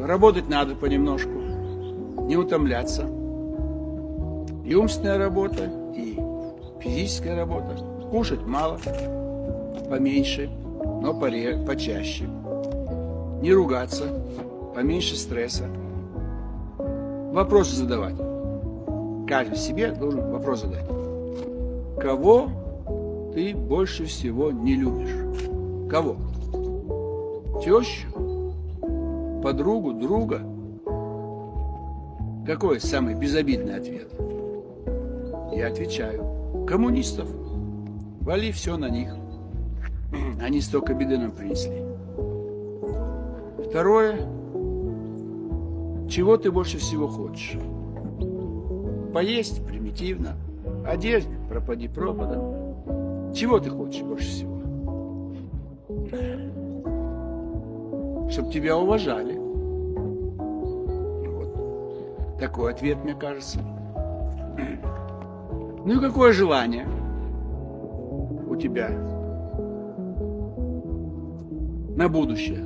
работать надо понемножку, не утомляться. И умственная работа, и физическая работа. Кушать мало, поменьше, но почаще. Не ругаться, поменьше стресса. Вопросы задавать. Каждый себе должен вопрос задать. Кого ты больше всего не любишь? Кого? Тещу? Подругу? Друга? Какой самый безобидный ответ? Я отвечаю. Коммунистов. Вали все на них. Они столько беды нам принесли. Второе. Чего ты больше всего хочешь? Поесть примитивно. Одежде пропади пропадом. Чего ты хочешь больше всего? Чтоб тебя уважали. Вот. Такой ответ, мне кажется. Ну и какое желание у тебя на будущее?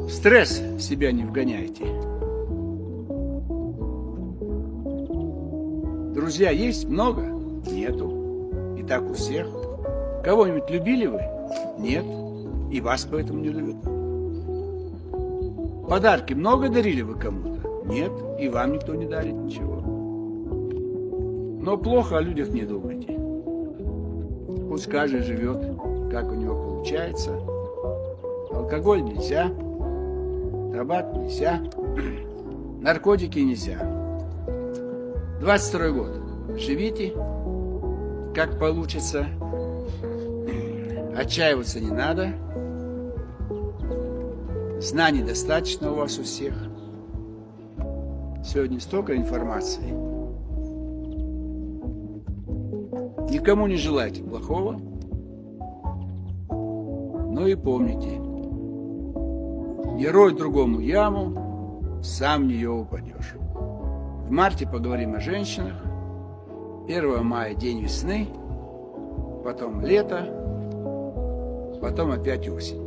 В стресс себя не вгоняйте. Друзья есть много? Нету. И так у всех. Кого-нибудь любили вы? Нет. И вас поэтому не любят. Подарки много дарили вы кому-то? Нет. И вам никто не дарит ничего. Но плохо о людях не думайте. Пусть каждый живет, как у него получается. Алкоголь нельзя. Табак нельзя. Наркотики нельзя. 22 год. Живите, как получится. Отчаиваться не надо. Знаний достаточно у вас у всех. Сегодня столько информации. Никому не желайте плохого. Но и помните, не рой другому яму, сам в нее упадешь. В марте поговорим о женщинах. 1 мая день весны, потом лето, потом опять осень.